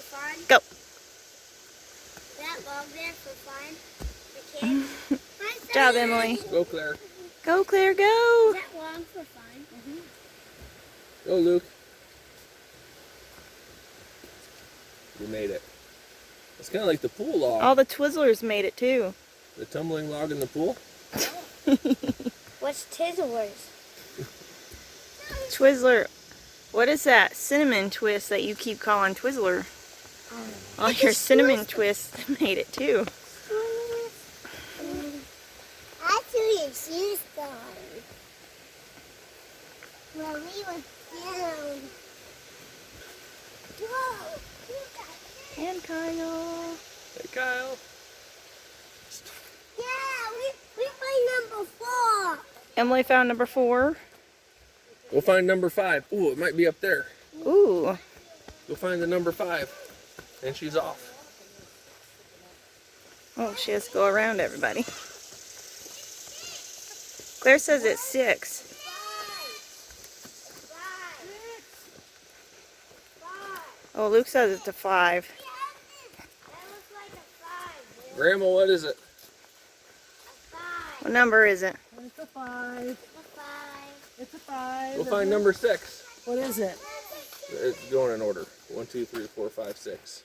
fun? Go. That log there for fun? For kids? Good job, Emily. Go, Claire. Go, Claire, go. Is that log for fun? Go, Luke. You made it. It's kind of like the pool log. All the Twizzlers made it too. The tumbling log in the pool? What's Tizzlers? Twizzler. What is that cinnamon twist that you keep calling Twizzler? All your cinnamon twists made it too. Actually, it's used on. When we were down. Whoa! And Kyle. Hey, Kyle. Yeah, we find number 4. Emily found number 4. We'll find number 5. Ooh, it might be up there. Ooh. Go find the number 5. And she's off. Oh, she has to go around everybody. Claire says it's 6. Oh, Luke says it's a 5. Grandma, what is it? What number is it? It's a 5. It's a 5. We'll find number 6. What is it? It's going in order. 1, 2, 3, 4, 5, 6.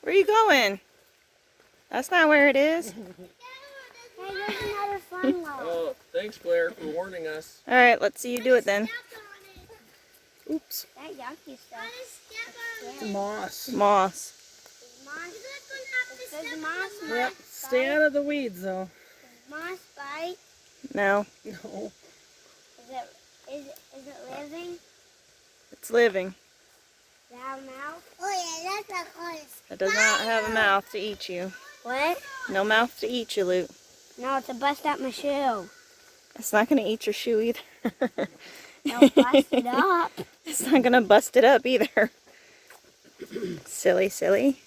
Where are you going? That's not where it is. Hey, there's another fun log. Oh, thanks, Claire, for warning us. All right, let's see you do it then. Oops. That yucky stuff. It's moss. Moss. Does moss Yep. Stay out of the weeds, though. moss bite? No, No. Is it living? it's living. Does it have a mouth? Oh yeah, that's not called a It does not have a mouth to eat you. What? No mouth to eat you, Luke. No, it's a bust out my shoe. It's not going to eat your shoe either. Don't bust it up. It's not going to bust it up either. Silly, silly.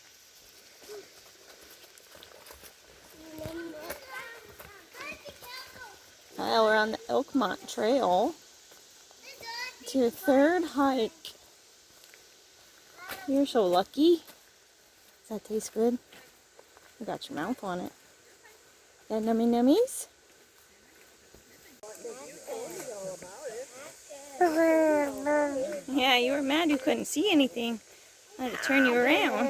Well, we're on the Elkmont Trail. It's your 3rd hike. You're so lucky. Does that taste good? You got your mouth on it. Got nummy nummies? Yeah, you were mad you couldn't see anything. I had to turn you around.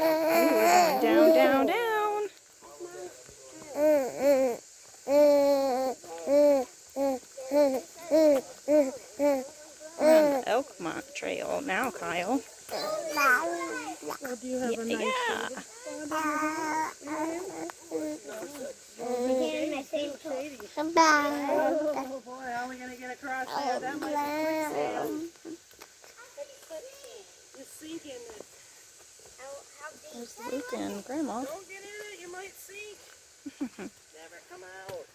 Ooh, down, down, down. We're on the Elkmont Trail now, Kyle. Oh, do you have a nice Yeah. Oh boy, how are we going to get across there? That might be quicksand. It's sinking. There's Luke and Grandma. Don't get in it, you might sink. Never come out.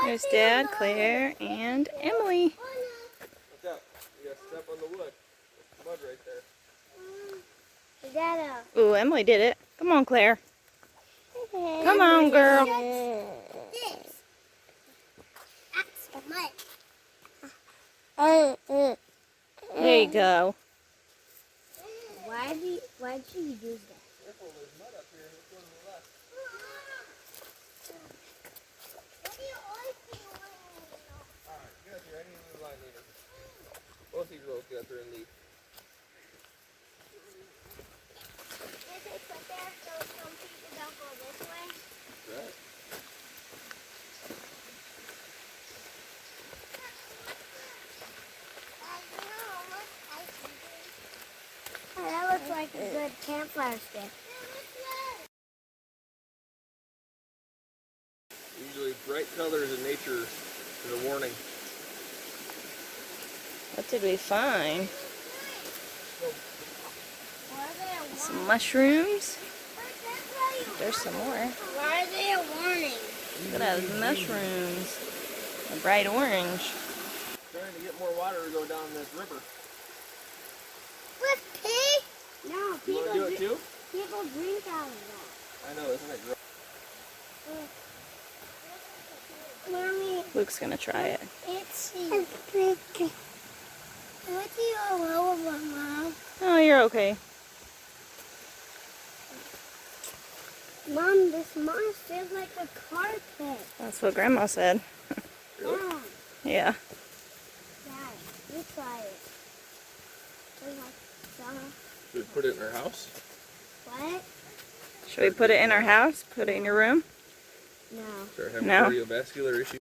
There's Dad, Claire, and Emily. Watch out. You gotta step on the wood. There's mud right there. Is that a... Ooh, Emily did it. Come on, Claire. Come on, girl. This. That's the mud. There you go. Why should you do that? Careful, there's mud up here. Let's go to the left. Alright, get up here. I need a new line leader. Both of you girls get up here and lead. If they put there so some people don't go this way. Right. Oh, that looks like a good campfire stick. Usually bright colors in nature is a warning. What did we find? Why are they a Some mushrooms. There's some more. Why are they a warning? Look at those mushrooms. A bright orange. Trying to get more water to go down this river. With pig? No, You want to do it too? people drink out of that. I know, isn't it gross? Mommy, Luke's gonna try it. it's big. What's you all over, Mom? Oh, you're okay. Mom, this moss feels like a carpet. That's what Grandma said. Yeah. Yeah. Dad, you try it. There's like some. Should we put it in our house? What? Should we put it in our house? Put it in your room? No. Start having No. cardiovascular issues?